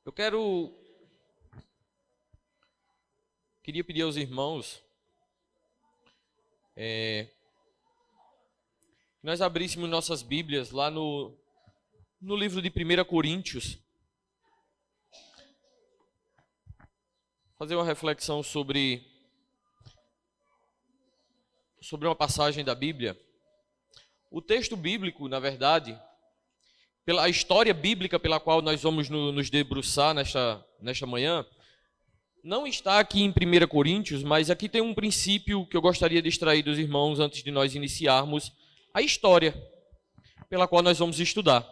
Eu queria pedir aos irmãos que nós abríssemos nossas Bíblias lá no livro de 1 Coríntios. Fazer uma reflexão sobre uma passagem da Bíblia. O texto bíblico, na verdade, pela história bíblica pela qual nós vamos nos debruçar nesta manhã, não está aqui em 1 Coríntios, mas aqui tem um princípio que eu gostaria de extrair dos irmãos antes de nós iniciarmos a história pela qual nós vamos estudar.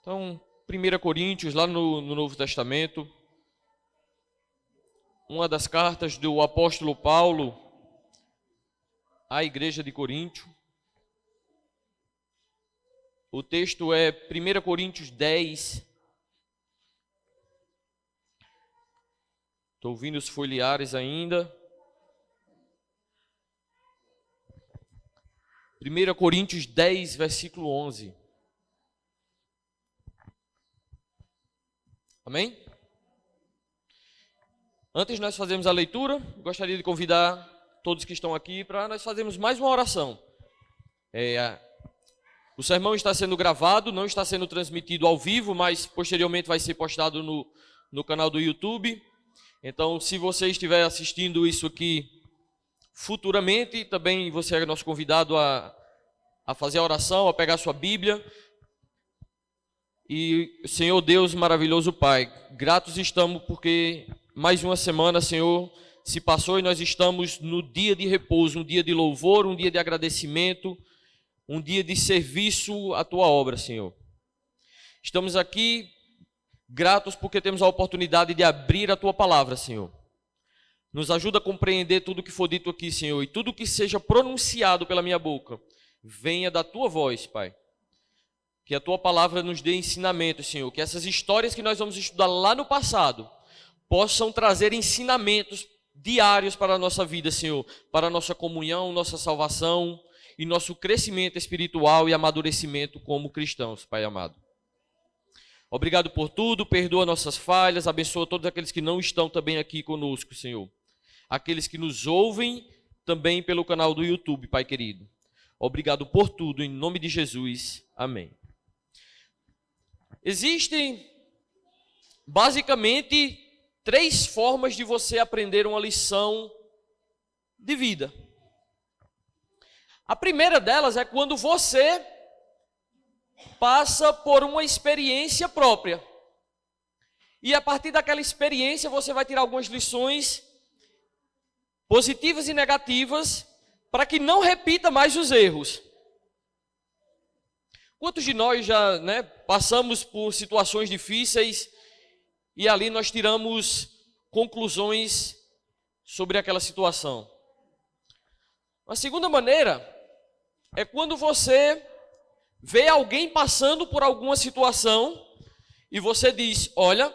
Então, 1 Coríntios, lá no Novo Testamento, uma das cartas do apóstolo Paulo à igreja de Coríntio. O texto é 1 Coríntios 10. Estou ouvindo os foliares ainda. 1 Coríntios 10, versículo 11. Amém? Antes de nós fazermos a leitura, gostaria de convidar todos que estão aqui para nós fazermos mais uma oração. O sermão está sendo gravado, não está sendo transmitido ao vivo, mas posteriormente vai ser postado no canal do YouTube. Então, se você estiver assistindo isso aqui futuramente, também você é nosso convidado a fazer a oração, a pegar a sua Bíblia. E, Senhor Deus maravilhoso Pai, gratos estamos porque mais uma semana, Senhor, se passou e nós estamos no dia de repouso, um dia de louvor, um dia de agradecimento, um dia de serviço à Tua obra, Senhor. Estamos aqui gratos porque temos a oportunidade de abrir a Tua palavra, Senhor. Nos ajuda a compreender tudo que for dito aqui, Senhor, e tudo que seja pronunciado pela minha boca, venha da Tua voz, Pai. Que a Tua palavra nos dê ensinamento, Senhor, que essas histórias que nós vamos estudar lá no passado possam trazer ensinamentos diários para a nossa vida, Senhor, para a nossa comunhão, nossa salvação e nosso crescimento espiritual e amadurecimento como cristãos, Pai amado. Obrigado por tudo, perdoa nossas falhas, abençoa todos aqueles que não estão também aqui conosco, Senhor. Aqueles que nos ouvem também pelo canal do YouTube, Pai querido. Obrigado por tudo, em nome de Jesus. Amém. Existem, basicamente, 3 formas de você aprender uma lição de vida. A primeira delas é quando você passa por uma experiência própria. E a partir daquela experiência você vai tirar algumas lições positivas e negativas para que não repita mais os erros. Quantos de nós já passamos por situações difíceis e ali nós tiramos conclusões sobre aquela situação? A segunda maneira é quando você vê alguém passando por alguma situação e você diz, olha,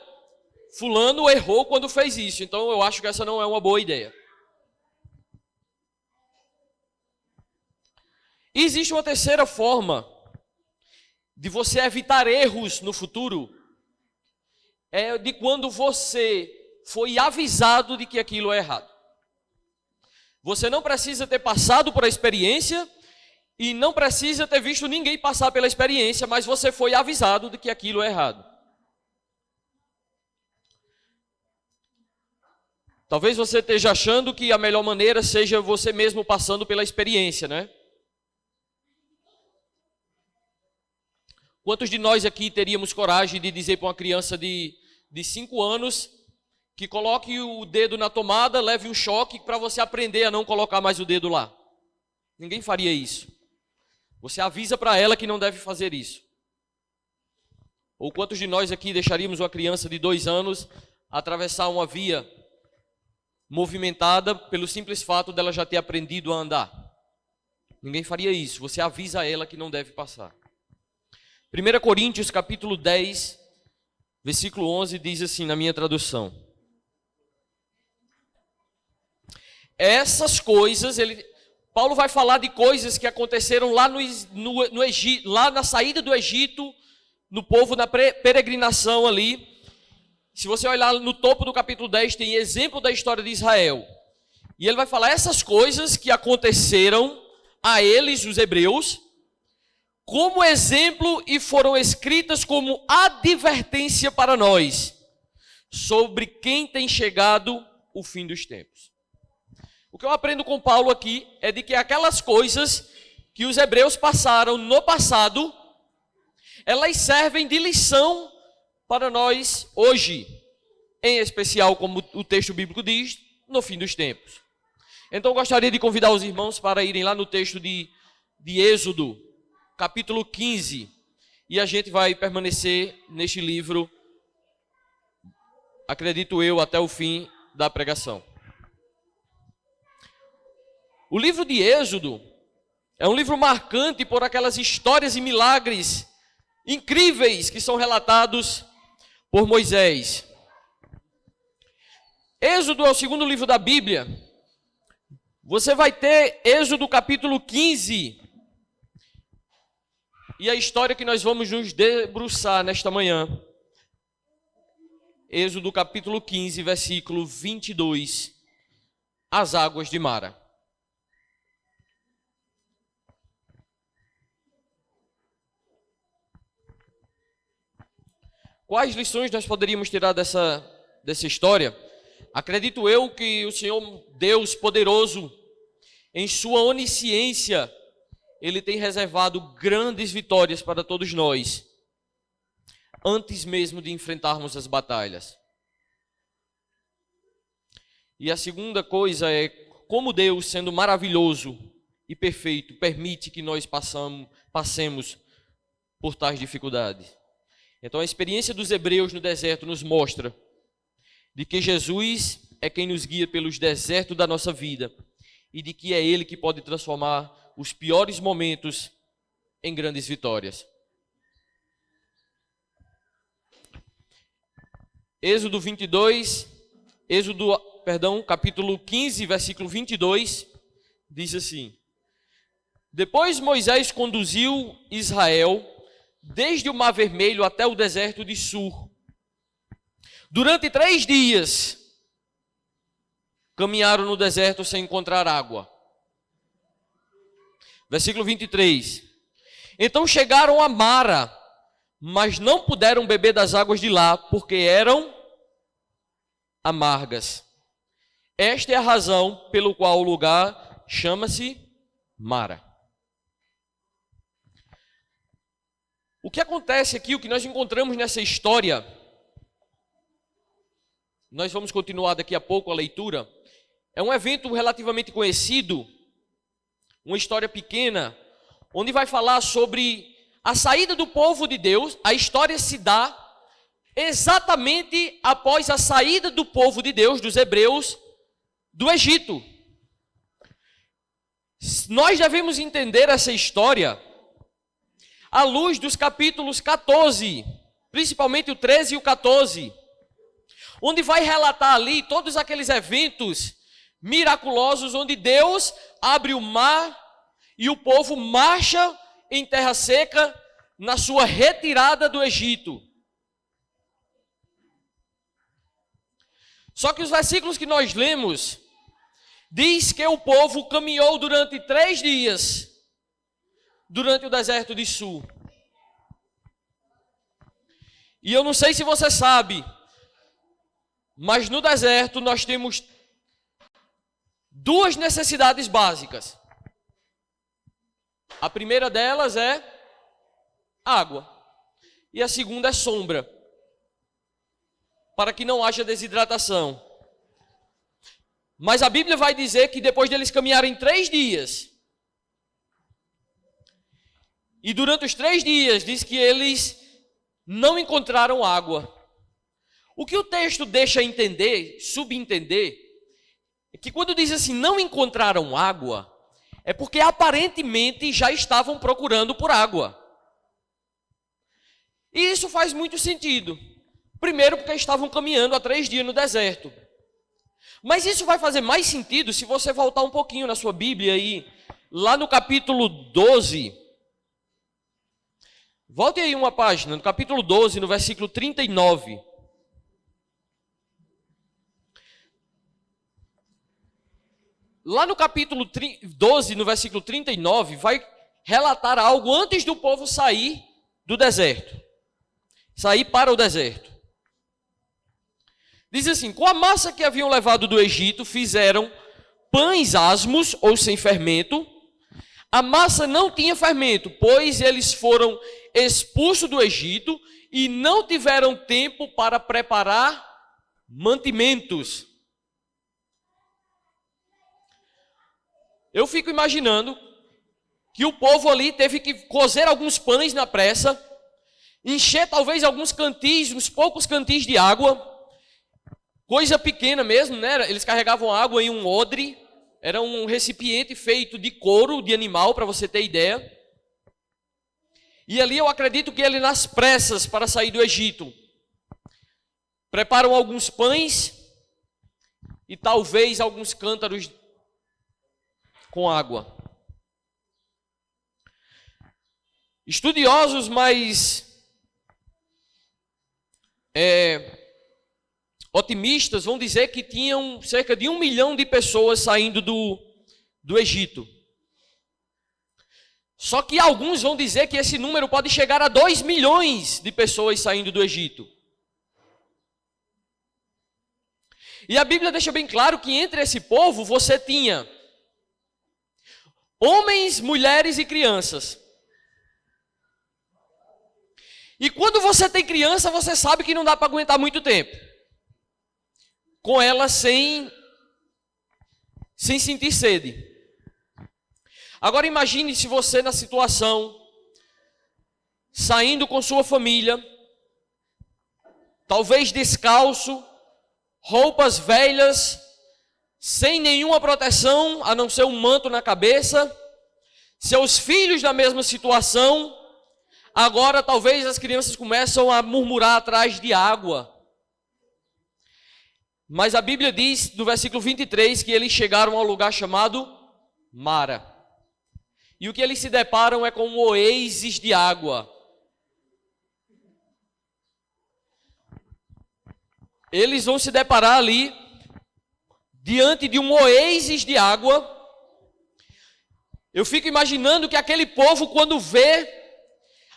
fulano errou quando fez isso, então eu acho que essa não é uma boa ideia. E existe uma terceira forma de você evitar erros no futuro, é de quando você foi avisado de que aquilo é errado. Você não precisa ter passado por a experiência e não precisa ter visto ninguém passar pela experiência, mas você foi avisado de que aquilo é errado. Talvez você esteja achando que a melhor maneira seja você mesmo passando pela experiência, né? Quantos de nós aqui teríamos coragem de dizer para uma criança de 5 anos que coloque o dedo na tomada, leve um choque para você aprender a não colocar mais o dedo lá? Ninguém faria isso. Você avisa para ela que não deve fazer isso. Ou quantos de nós aqui deixaríamos uma criança de 2 anos atravessar uma via movimentada pelo simples fato dela já ter aprendido a andar? Ninguém faria isso. Você avisa ela que não deve passar. 1 Coríntios capítulo 10, versículo 11 diz assim na minha tradução. Essas coisas, Paulo vai falar de coisas que aconteceram lá no Egito, lá na saída do Egito, no povo na peregrinação ali. Se você olhar no topo do capítulo 10, tem exemplo da história de Israel. E ele vai falar essas coisas que aconteceram a eles, os hebreus, como exemplo e foram escritas como advertência para nós, sobre quem tem chegado o fim dos tempos. O que eu aprendo com Paulo aqui é de que aquelas coisas que os hebreus passaram no passado, elas servem de lição para nós hoje, em especial, como o texto bíblico diz, no fim dos tempos. Então eu gostaria de convidar os irmãos para irem lá no texto de Êxodo, capítulo 15, e a gente vai permanecer neste livro, acredito eu, até o fim da pregação. O livro de Êxodo é um livro marcante por aquelas histórias e milagres incríveis que são relatados por Moisés. Êxodo é o segundo livro da Bíblia. Você vai ter Êxodo capítulo 15. E a história que nós vamos nos debruçar nesta manhã. Êxodo capítulo 15, versículo 22. As águas de Mara. Quais lições nós poderíamos tirar dessa história? Acredito eu que o Senhor Deus poderoso, em sua onisciência, Ele tem reservado grandes vitórias para todos nós, antes mesmo de enfrentarmos as batalhas. E a segunda coisa é como Deus, sendo maravilhoso e perfeito, permite que nós passemos por tais dificuldades. Então a experiência dos hebreus no deserto nos mostra de que Jesus é quem nos guia pelos desertos da nossa vida e de que é Ele que pode transformar os piores momentos em grandes vitórias. Capítulo 15, versículo 22, diz assim: Depois Moisés conduziu Israel desde o Mar Vermelho até o deserto de Sur. Durante 3 dias, caminharam no deserto sem encontrar água. Versículo 23. Então chegaram a Mara, mas não puderam beber das águas de lá, porque eram amargas. Esta é a razão pelo qual o lugar chama-se Mara. O que acontece aqui, o que nós encontramos nessa história, nós vamos continuar daqui a pouco a leitura, é um evento relativamente conhecido, uma história pequena, onde vai falar sobre a saída do povo de Deus. A história se dá exatamente após a saída do povo de Deus, dos hebreus, do Egito. Nós devemos entender essa história à luz dos capítulos 14, principalmente o 13 e o 14, onde vai relatar ali todos aqueles eventos miraculosos, onde Deus abre o mar e o povo marcha em terra seca na sua retirada do Egito. Só que os versículos que nós lemos diz que o povo caminhou durante 3 dias durante o deserto de Sur. E eu não sei se você sabe, mas no deserto nós temos 2 necessidades básicas. A primeira delas é água. E a segunda é sombra, para que não haja desidratação. Mas a Bíblia vai dizer que depois deles caminharem 3 dias, e durante os 3 dias diz que eles não encontraram água. O que o texto deixa entender, subentender, é que quando diz assim, não encontraram água, é porque aparentemente já estavam procurando por água. E isso faz muito sentido. Primeiro porque estavam caminhando há 3 dias no deserto. Mas isso vai fazer mais sentido se você voltar um pouquinho na sua Bíblia aí, lá no capítulo 12, Volte aí uma página, no capítulo 12, no versículo 39. Lá no capítulo 12, no versículo 39, vai relatar algo antes do povo sair do deserto. Sair para o deserto. Diz assim: com a massa que haviam levado do Egito, fizeram pães asmos ou sem fermento. A massa não tinha fermento, pois eles foram expulsos do Egito e não tiveram tempo para preparar mantimentos. Eu fico imaginando que o povo ali teve que cozer alguns pães na pressa, encher talvez alguns cantis, uns poucos cantis de água, coisa pequena mesmo, né? Eles carregavam água em um odre, era um recipiente feito de couro de animal, para você ter ideia. E ali eu acredito que ele, nas pressas para sair do Egito, preparam alguns pães e talvez alguns cântaros com água. Estudiosos mais otimistas vão dizer que tinham cerca de 1 milhão de pessoas saindo do Egito. Só que alguns vão dizer que esse número pode chegar a 2 milhões de pessoas saindo do Egito. E a Bíblia deixa bem claro que entre esse povo você tinha homens, mulheres e crianças. E quando você tem criança, você sabe que não dá para aguentar muito tempo com ela sem sentir sede. Agora imagine se você na situação, saindo com sua família, talvez descalço, roupas velhas, sem nenhuma proteção, a não ser um manto na cabeça, seus filhos na mesma situação. Agora talvez as crianças começam a murmurar atrás de água. Mas a Bíblia diz, no versículo 23, que eles chegaram ao lugar chamado Mara. E o que eles se deparam é com um oásis de água. Eles vão se deparar ali, diante de um oásis de água. Eu fico imaginando que aquele povo, quando vê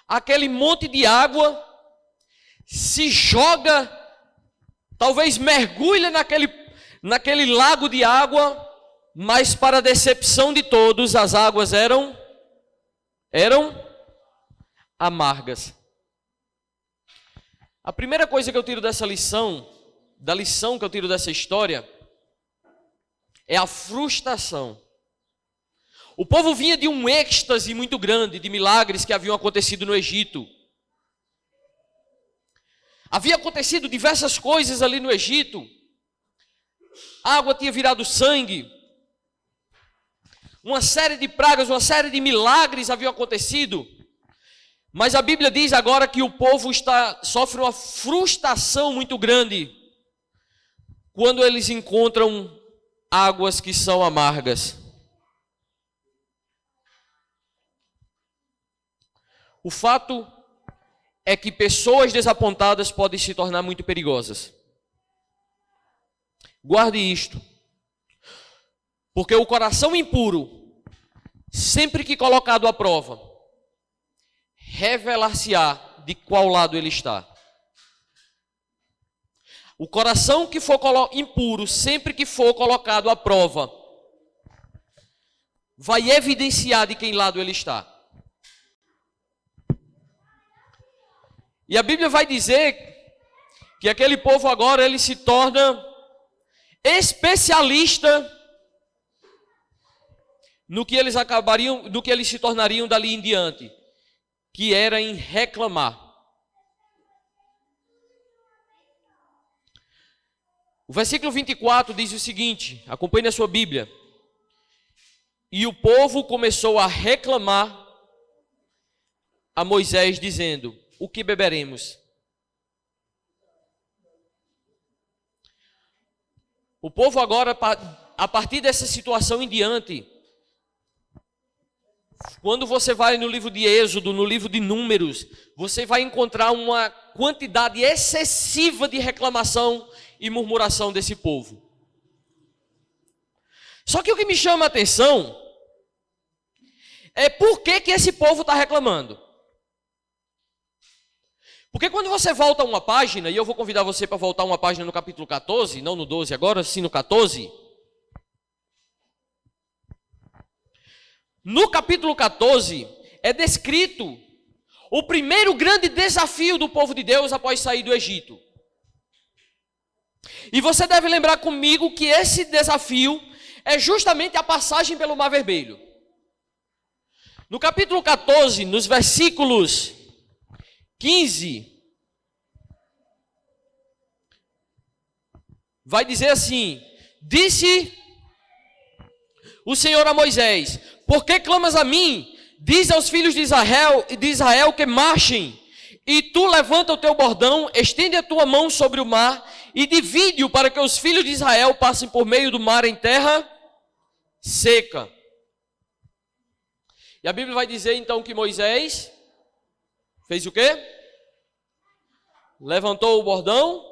aquele monte de água, se joga, talvez mergulha naquele lago de água, mas para a decepção de todos, as águas eram amargas. A primeira coisa que eu tiro dessa lição, da lição que eu tiro dessa história, é a frustração. O povo vinha de um êxtase muito grande, de milagres que haviam acontecido no Egito. Havia acontecido diversas coisas ali no Egito. A água tinha virado sangue. Uma série de pragas, uma série de milagres haviam acontecido. Mas a Bíblia diz agora que o povo sofre uma frustração muito grande quando eles encontram águas que são amargas. O fato é que pessoas desapontadas podem se tornar muito perigosas. Guarde isto. Porque o coração impuro, sempre que colocado à prova, revelar-se-á de qual lado ele está. O coração que for impuro, sempre que for colocado à prova, vai evidenciar de quem lado ele está. E a Bíblia vai dizer que aquele povo agora ele se torna especialista no que eles se tornariam dali em diante, que era em reclamar. O versículo 24 diz o seguinte, acompanhe na sua Bíblia. E o povo começou a reclamar a Moisés, dizendo: o que beberemos? O povo agora, a partir dessa situação em diante, Quando você vai no livro de Êxodo, no livro de Números, você vai encontrar uma quantidade excessiva de reclamação e murmuração desse povo. Só que o que me chama a atenção é por que esse povo está reclamando. Porque quando você volta uma página, e eu vou convidar você para voltar uma página no capítulo 14, não no 12 agora, sim no 14. No capítulo 14 é descrito o primeiro grande desafio do povo de Deus após sair do Egito. E você deve lembrar comigo que esse desafio é justamente a passagem pelo Mar Vermelho. No capítulo 14, nos versículos 15, vai dizer assim: disse o Senhor a Moisés: por que clamas a mim? Diz aos filhos de Israel que marchem, e tu levanta o teu bordão, estende a tua mão sobre o mar, e divide-o para que os filhos de Israel passem por meio do mar em terra seca. E a Bíblia vai dizer então que Moisés fez o quê? Levantou o bordão.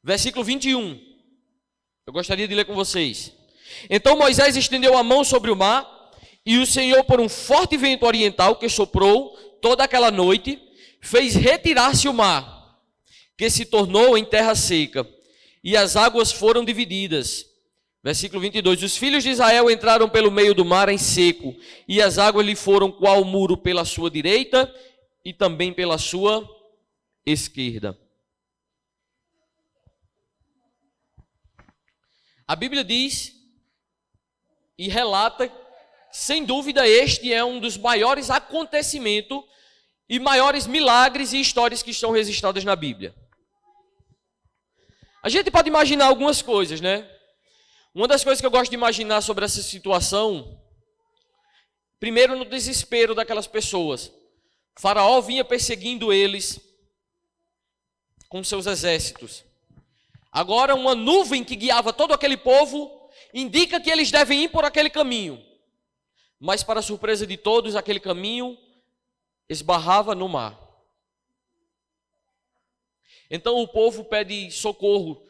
Versículo 21. Eu gostaria de ler com vocês. Então Moisés estendeu a mão sobre o mar, e o Senhor, por um forte vento oriental que soprou toda aquela noite, fez retirar-se o mar, que se tornou em terra seca, e as águas foram divididas. Versículo 22. Os filhos de Israel entraram pelo meio do mar em seco, e as águas lhe foram qual muro pela sua direita e também pela sua esquerda. A Bíblia diz e relata, sem dúvida, este é um dos maiores acontecimentos e maiores milagres e histórias que estão registradas na Bíblia. A gente pode imaginar algumas coisas, né? Uma das coisas que eu gosto de imaginar sobre essa situação, primeiro no desespero daquelas pessoas. Faraó vinha perseguindo eles com seus exércitos. Agora uma nuvem que guiava todo aquele povo indica que eles devem ir por aquele caminho. Mas para surpresa de todos, aquele caminho esbarrava no mar. Então o povo pede socorro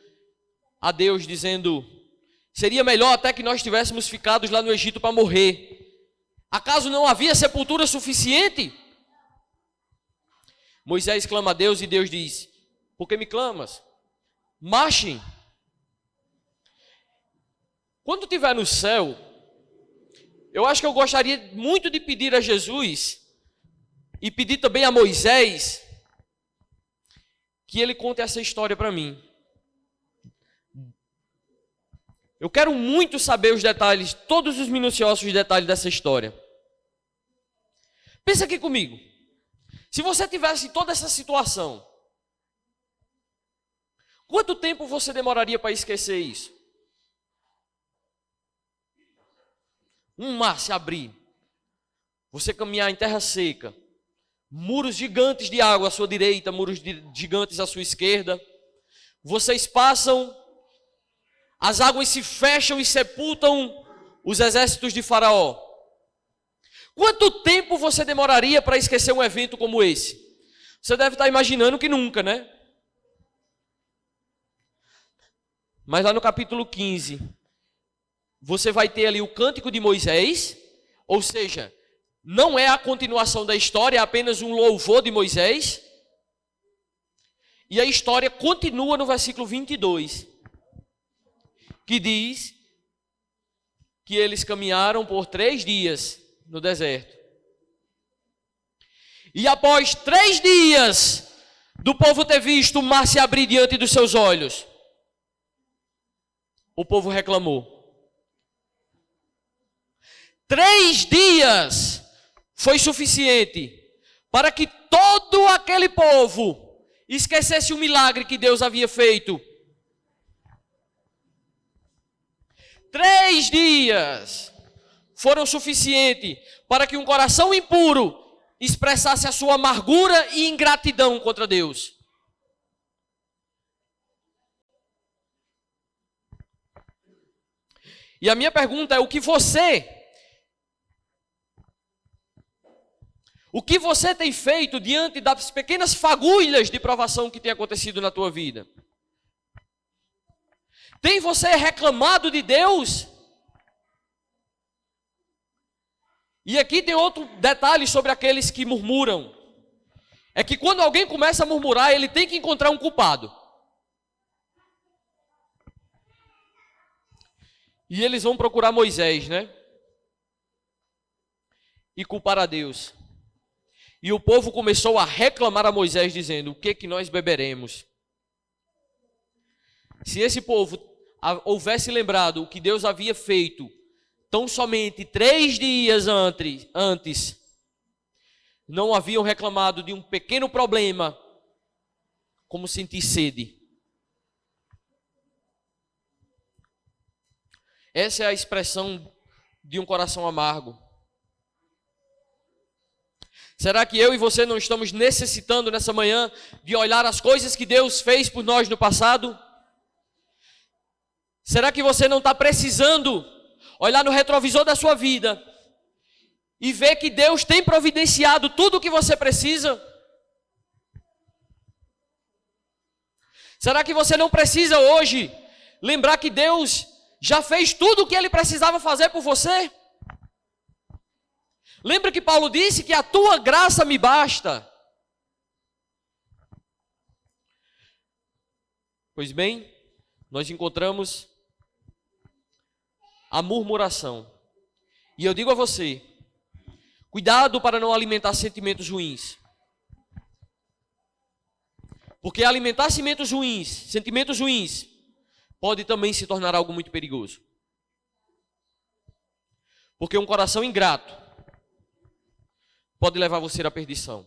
a Deus, dizendo: seria melhor até que nós tivéssemos ficado lá no Egito para morrer. Acaso não havia sepultura suficiente? Moisés clama a Deus e Deus diz: por que me clamas? Marchem. Quando estiver no céu, eu acho que eu gostaria muito de pedir a Jesus e pedir também a Moisés que ele conte essa história para mim. Eu quero muito saber os detalhes, todos os minuciosos detalhes dessa história. Pensa aqui comigo. Se você tivesse toda essa situação, quanto tempo você demoraria para esquecer isso? Um mar se abrir, você caminhar em terra seca, muros gigantes de água à sua direita, muros gigantes à sua esquerda, vocês passam, as águas se fecham e sepultam os exércitos de Faraó. Quanto tempo você demoraria para esquecer um evento como esse? Você deve estar imaginando que nunca, né? Mas lá no capítulo 15, você vai ter ali o cântico de Moisés, ou seja, não é a continuação da história, é apenas um louvor de Moisés. E a história continua no versículo 22, que diz que eles caminharam por 3 dias no deserto. E após 3 dias do povo ter visto o mar se abrir diante dos seus olhos, o povo reclamou. 3 dias foi suficiente para que todo aquele povo esquecesse o milagre que Deus havia feito. 3 dias foram suficientes para que um coração impuro expressasse a sua amargura e ingratidão contra Deus. E a minha pergunta é: o que você O que você tem feito diante das pequenas fagulhas de provação que tem acontecido na tua vida? Tem você reclamado de Deus? E aqui tem outro detalhe sobre aqueles que murmuram. É que quando alguém começa a murmurar, ele tem que encontrar um culpado. E eles vão procurar Moisés, né? E culpar a Deus. E o povo começou a reclamar a Moisés, dizendo: o que nós beberemos? Se esse povo houvesse lembrado o que Deus havia feito tão somente 3 dias antes, não haviam reclamado de um pequeno problema, como sentir sede. Essa é a expressão de um coração amargo. Será que eu e você não estamos necessitando nessa manhã de olhar as coisas que Deus fez por nós no passado? Será que você não está precisando olhar no retrovisor da sua vida e ver que Deus tem providenciado tudo o que você precisa? Será que você não precisa hoje lembrar que Deus já fez tudo o que Ele precisava fazer por você? Lembra que Paulo disse que a tua graça me basta? Pois bem, nós encontramos a murmuração. E eu digo a você, cuidado para não alimentar sentimentos ruins. Porque alimentar sentimentos ruins, pode também se tornar algo muito perigoso. Porque um coração ingrato pode levar você à perdição.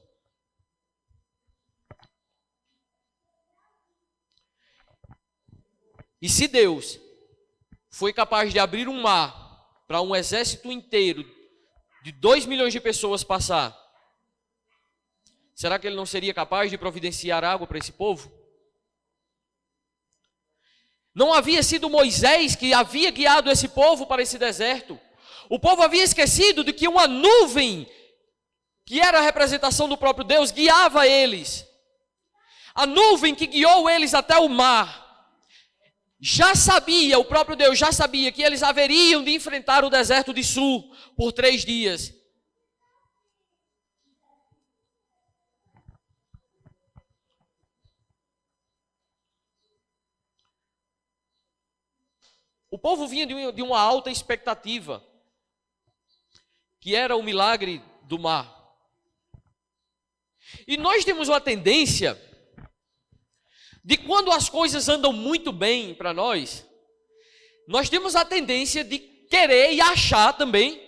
E se Deus foi capaz de abrir um mar para um exército inteiro de 2 milhões de pessoas passar, será que Ele não seria capaz de providenciar água para esse povo? Não havia sido Moisés que havia guiado esse povo para esse deserto. O povo havia esquecido de que uma nuvem, que era a representação do próprio Deus, guiava eles. A nuvem que guiou eles até o mar, o próprio Deus já sabia que eles haveriam de enfrentar o deserto de Sur por 3 dias. O povo vinha de uma alta expectativa, que era o milagre do mar. E nós temos uma tendência de quando as coisas andam muito bem para nós temos a tendência de querer e achar também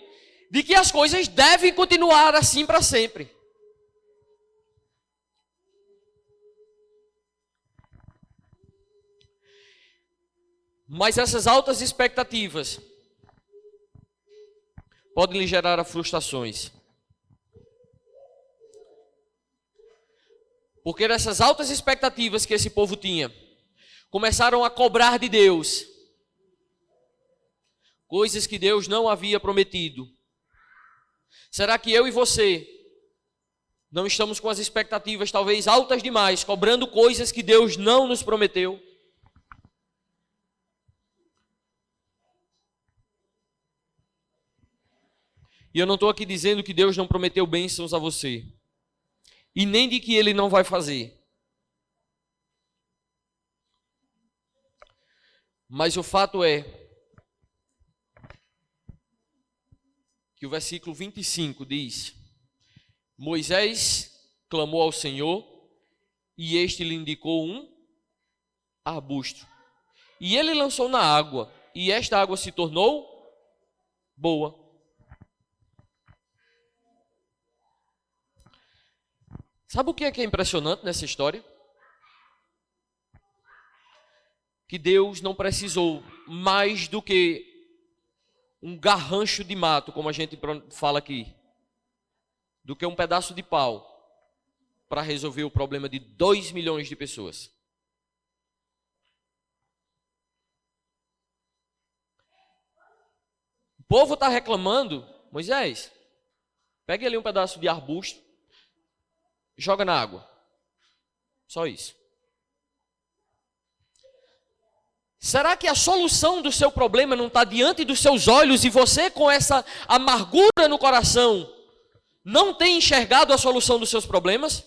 de que as coisas devem continuar assim para sempre. Mas essas altas expectativas podem lhe gerar frustrações. Porque nessas altas expectativas que esse povo tinha, começaram a cobrar de Deus coisas que Deus não havia prometido. Será que eu e você não estamos com as expectativas talvez altas demais, cobrando coisas que Deus não nos prometeu? E eu não estou aqui dizendo que Deus não prometeu bênçãos a você. E nem de que Ele não vai fazer. Mas o fato é que o versículo 25 diz: Moisés clamou ao Senhor e este lhe indicou um arbusto. E ele lançou na água e esta água se tornou boa. Sabe o que é impressionante nessa história? Que Deus não precisou mais do que um garrancho de mato, como a gente fala aqui, do que um pedaço de pau, para resolver o problema de 2 milhões de pessoas. O povo está reclamando: Moisés, pegue ali um pedaço de arbusto, joga na água. Só isso. Será que a solução do seu problema não está diante dos seus olhos e você, com essa amargura no coração, não tem enxergado a solução dos seus problemas?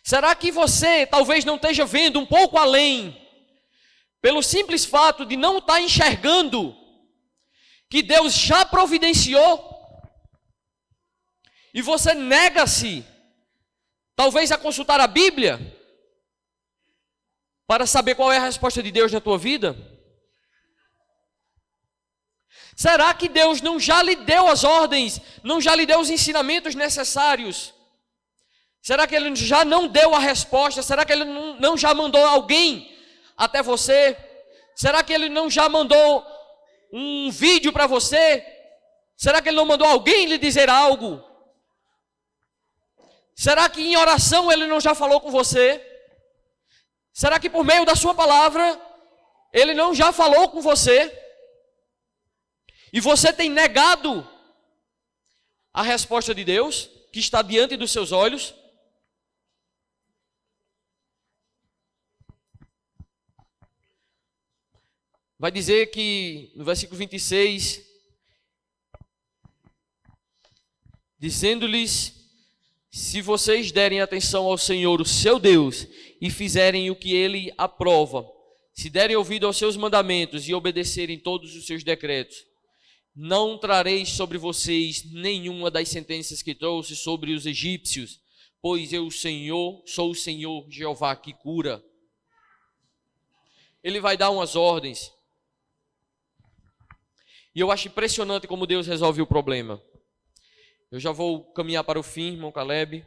Será que você talvez não esteja vendo um pouco além, pelo simples fato de não estar enxergando que Deus já providenciou? E você nega-se, talvez, a consultar a Bíblia para saber qual é a resposta de Deus na tua vida? Será que Deus não já lhe deu as ordens, não já lhe deu os ensinamentos necessários? Será que Ele já não deu a resposta? Será que Ele não já mandou alguém até você? Será que Ele não já mandou um vídeo para você? Será que Ele não mandou alguém lhe dizer algo? Será que em oração Ele não já falou com você? Será que por meio da sua palavra Ele não já falou com você? E você tem negado a resposta de Deus, que está diante dos seus olhos? Vai dizer que no versículo 26, dizendo-lhes: se vocês derem atenção ao Senhor, o seu Deus, e fizerem o que Ele aprova, se derem ouvido aos seus mandamentos e obedecerem todos os seus decretos, não trareis sobre vocês nenhuma das sentenças que trouxe sobre os egípcios, pois eu, Senhor, sou o Senhor Jeová que cura. Ele vai dar umas ordens. E eu acho impressionante como Deus resolve o problema. Eu já vou caminhar para o fim, irmão Caleb.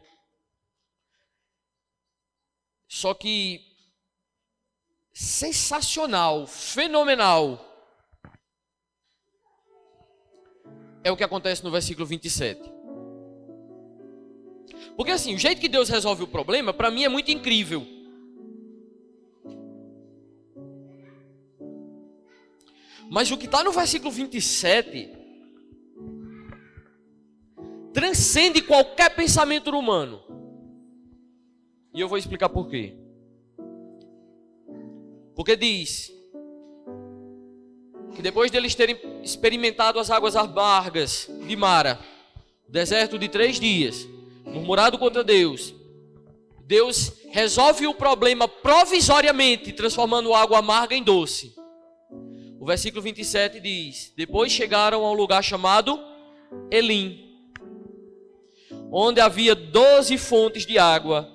Só que sensacional, fenomenal, é o que acontece no versículo 27. Porque assim, o jeito que Deus resolve o problema, para mim é muito incrível. Mas o que está no versículo 27 transcende qualquer pensamento humano. E eu vou explicar por quê. Porque diz que depois deles terem experimentado as águas amargas de Mara, deserto de 3 dias, murmurado contra Deus, Deus resolve o problema provisoriamente, transformando a água amarga em doce. O versículo 27 diz: depois chegaram a um lugar chamado Elim, onde havia 12 fontes de água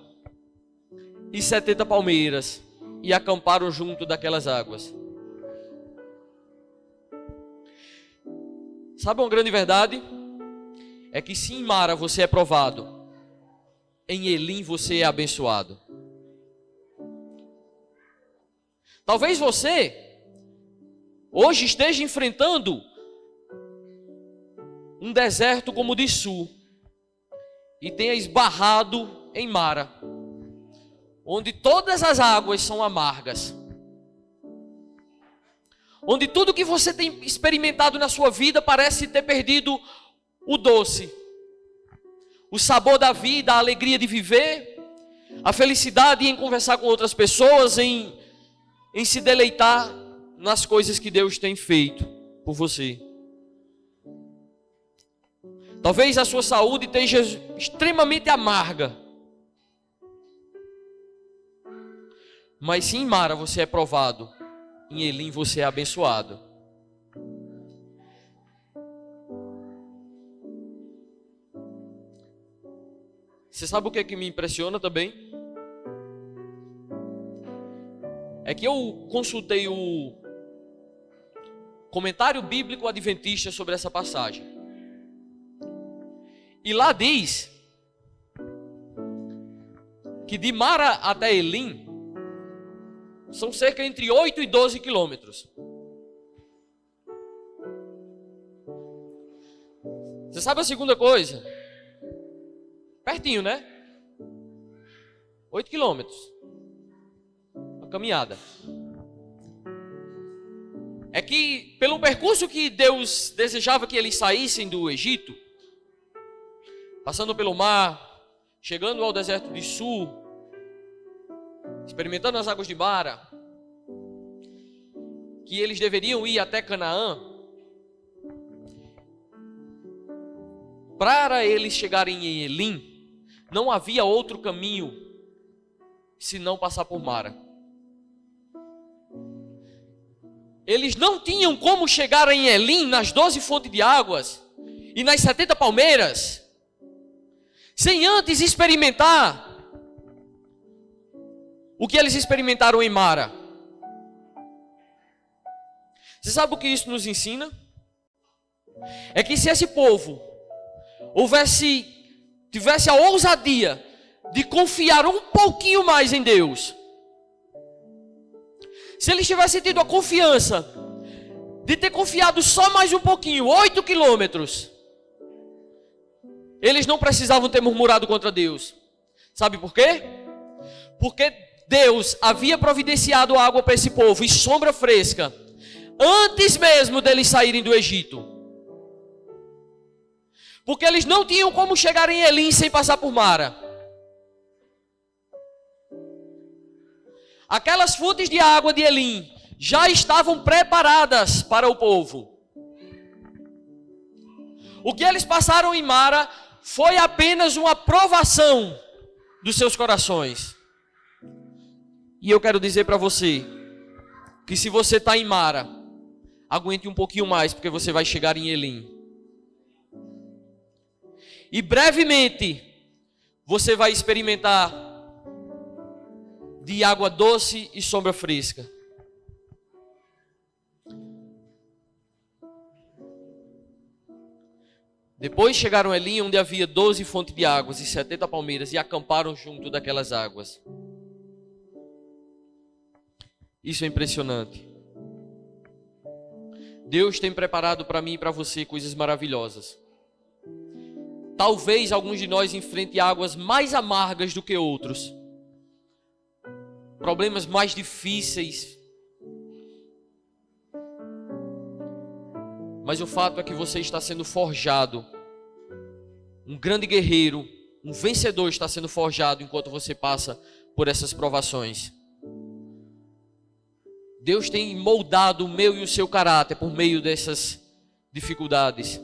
e 70 palmeiras, e acamparam junto daquelas águas. Sabe uma grande verdade? É que se em Mara você é provado, em Elim você é abençoado. Talvez você hoje esteja enfrentando um deserto como o de Sul e tenha esbarrado em Mara, onde todas as águas são amargas, onde tudo que você tem experimentado na sua vida parece ter perdido o doce, o sabor da vida, a alegria de viver, a felicidade em conversar com outras pessoas, em se deleitar nas coisas que Deus tem feito por você. Talvez a sua saúde esteja extremamente amarga, mas se em Mara você é provado, em Elim você é abençoado. Você sabe o que é que me impressiona também? É que eu consultei o comentário bíblico adventista sobre essa passagem. E lá diz que de Mara até Elim são cerca entre 8 e 12 quilômetros. Você sabe a segunda coisa? Pertinho, né? 8 quilômetros. Uma caminhada. É que pelo percurso que Deus desejava que eles saíssem do Egito, passando pelo mar, chegando ao deserto de Sul, experimentando as águas de Mara, que eles deveriam ir até Canaã. Para eles chegarem em Elim, não havia outro caminho senão passar por Mara. Eles não tinham como chegar em Elim, nas 12 fontes de águas e nas 70 palmeiras, sem antes experimentar o que eles experimentaram em Mara. Você sabe o que isso nos ensina? É que se esse povo tivesse a ousadia de confiar um pouquinho mais em Deus, se eles tivessem tido a confiança de ter confiado só mais um pouquinho, 8 quilômetros, eles não precisavam ter murmurado contra Deus. Sabe por quê? Porque Deus havia providenciado água para esse povo e sombra fresca antes mesmo deles saírem do Egito. Porque eles não tinham como chegar em Elim sem passar por Mara. Aquelas fontes de água de Elim já estavam preparadas para o povo. O que eles passaram em Mara foi apenas uma provação dos seus corações. E eu quero dizer para você que se você está em Mara, aguente um pouquinho mais, porque você vai chegar em Elim. E brevemente você vai experimentar de água doce e sombra fresca. Depois chegaram a Elim, onde havia 12 fontes de águas e 70 palmeiras, e acamparam junto daquelas águas. Isso é impressionante. Deus tem preparado para mim e para você coisas maravilhosas. Talvez alguns de nós enfrentem águas mais amargas do que outros, problemas mais difíceis, mas o fato é que você está sendo forjado. Um grande guerreiro, um vencedor está sendo forjado enquanto você passa por essas provações. Deus tem moldado o meu e o seu caráter por meio dessas dificuldades.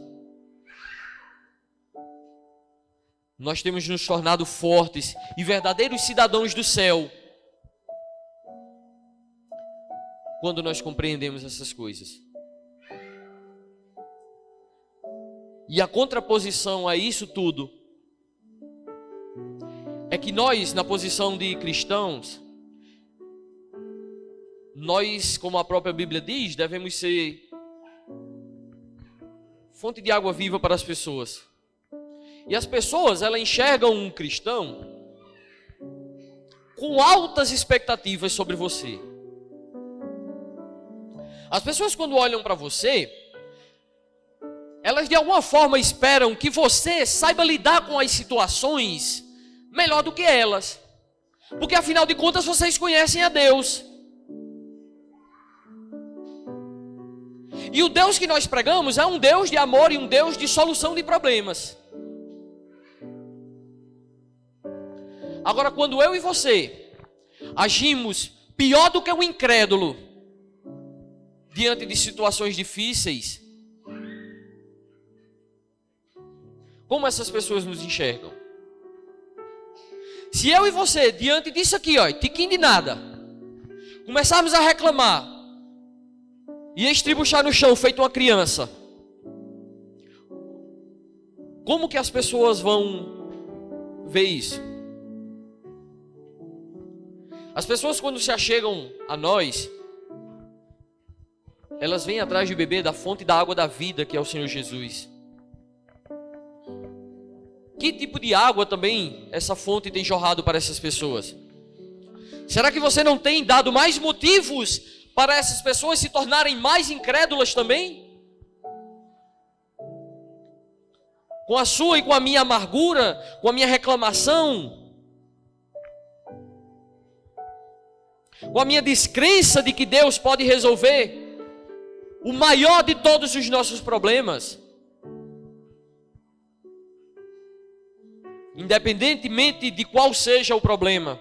Nós temos nos tornado fortes e verdadeiros cidadãos do céu quando nós compreendemos essas coisas. E a contraposição a isso tudo é que nós, na posição de cristãos, nós, como a própria Bíblia diz, devemos ser fonte de água viva para as pessoas. E as pessoas, elas enxergam um cristão com altas expectativas sobre você. As pessoas, quando olham para você, elas de alguma forma esperam que você saiba lidar com as situações melhor do que elas. Porque afinal de contas vocês conhecem a Deus. E o Deus que nós pregamos é um Deus de amor e um Deus de solução de problemas. Agora, quando eu e você agimos pior do que um incrédulo diante de situações difíceis, como essas pessoas nos enxergam? Se eu e você, diante disso aqui, ó, tiquinho de nada, começarmos a reclamar e a estribuchar no chão feito uma criança, como que as pessoas vão ver isso? As pessoas, quando se achegam a nós, elas vêm atrás de beber da fonte da água da vida, que é o Senhor Jesus. Que tipo de água também essa fonte tem jorrado para essas pessoas? Será que você não tem dado mais motivos para essas pessoas se tornarem mais incrédulas também? Com a sua e com a minha amargura, com a minha reclamação, com a minha descrença de que Deus pode resolver o maior de todos os nossos problemas. independentemente de qual seja o problema,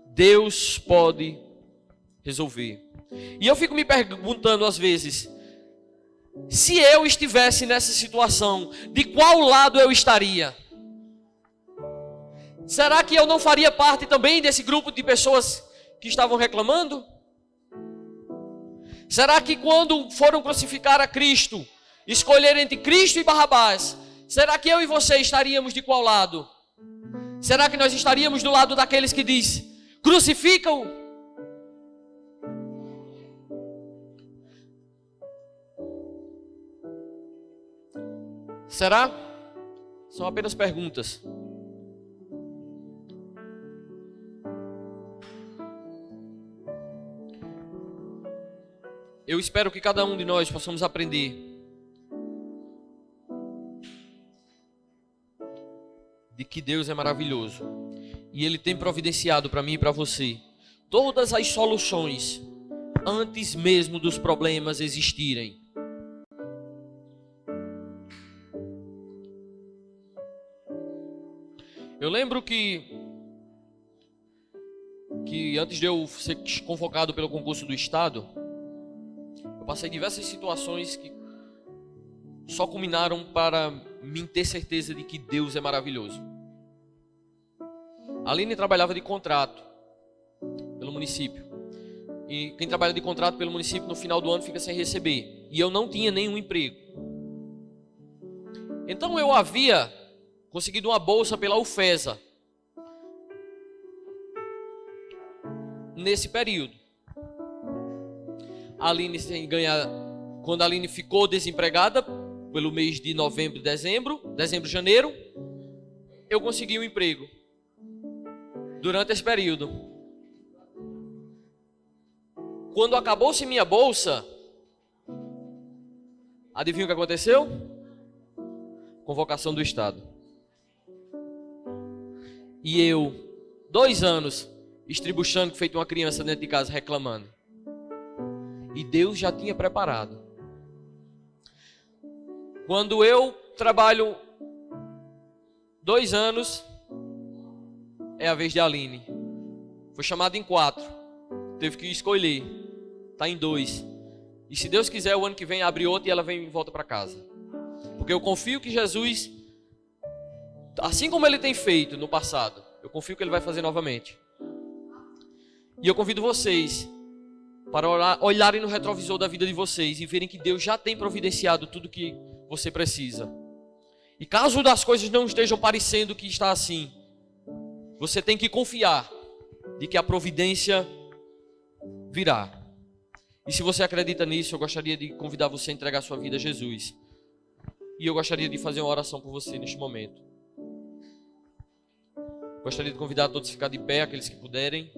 Deus pode resolver. E eu fico me perguntando às vezes, se eu estivesse nessa situação, de qual lado eu estaria? Será que eu não faria parte também desse grupo de pessoas que estavam reclamando? Será que quando foram crucificar a Cristo, escolher entre Cristo e Barrabás, será que eu e você estaríamos de qual lado? Será que nós estaríamos do lado daqueles que diz, crucificam? Será? São apenas perguntas. Eu espero que cada um de nós possamos aprender de que Deus é maravilhoso e Ele tem providenciado para mim e para você todas as soluções antes mesmo dos problemas existirem. Eu lembro que antes de eu ser convocado pelo concurso do Estado, eu passei diversas situações que só culminaram para mim ter certeza de que Deus é maravilhoso. A Aline trabalhava de contrato pelo município. E quem trabalha de contrato pelo município no final do ano fica sem receber. E eu não tinha nenhum emprego. Então eu havia conseguido uma bolsa pela UFESA nesse período. A Aline sem ganhar, quando a Aline ficou desempregada pelo mês de novembro, dezembro, janeiro, eu consegui um emprego durante esse período. Quando acabou-se minha bolsa, adivinha o que aconteceu? Convocação do Estado. E eu, 2 anos, estribuchando, feito uma criança dentro de casa, reclamando. E Deus já tinha preparado. Quando eu trabalho 2 anos, é a vez de Aline. Foi chamado em 4. Teve que escolher. Está em 2. E se Deus quiser, o ano que vem abre outro e ela vem e volta para casa. Porque eu confio que Jesus, assim como Ele tem feito no passado, eu confio que Ele vai fazer novamente. E eu convido vocês para olharem no retrovisor da vida de vocês e verem que Deus já tem providenciado tudo que você precisa. E caso as coisas não estejam parecendo que está assim, você tem que confiar de que a providência virá. E se você acredita nisso, eu gostaria de convidar você a entregar sua vida a Jesus. E eu gostaria de fazer uma oração por você neste momento. Gostaria de convidar todos a ficar de pé, aqueles que puderem.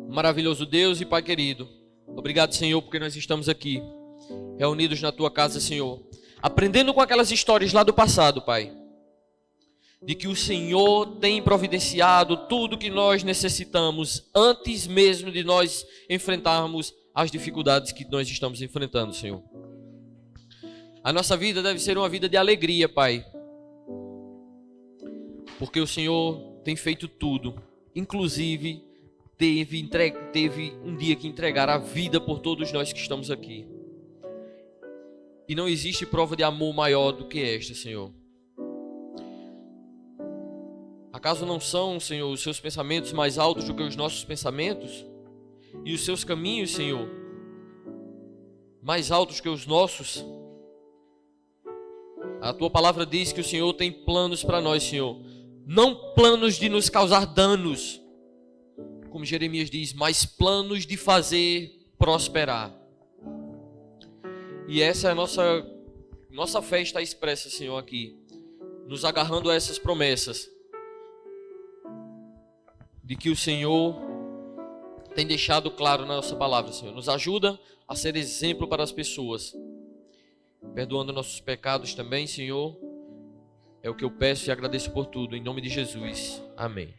Maravilhoso Deus e Pai querido, obrigado, Senhor, porque nós estamos aqui, reunidos na Tua casa, Senhor, aprendendo com aquelas histórias lá do passado, Pai, de que o Senhor tem providenciado tudo que nós necessitamos antes mesmo de nós enfrentarmos as dificuldades que nós estamos enfrentando, Senhor. A nossa vida deve ser uma vida de alegria, Pai, porque o Senhor tem feito tudo, inclusive teve um dia que entregar a vida por todos nós que estamos aqui. E não existe prova de amor maior do que esta, Senhor. Acaso não são, Senhor, os seus pensamentos mais altos do que os nossos pensamentos? E os seus caminhos, Senhor, mais altos que os nossos? A Tua palavra diz que o Senhor tem planos para nós, Senhor. Não planos de nos causar danos, como Jeremias diz, mas planos de fazer prosperar. E essa é a nossa fé está expressa, Senhor, aqui, nos agarrando a essas promessas, de que o Senhor tem deixado claro na nossa palavra, Senhor. Nos ajuda a ser exemplo para as pessoas, perdoando nossos pecados também, Senhor. É o que eu peço e agradeço por tudo, em nome de Jesus. Amém.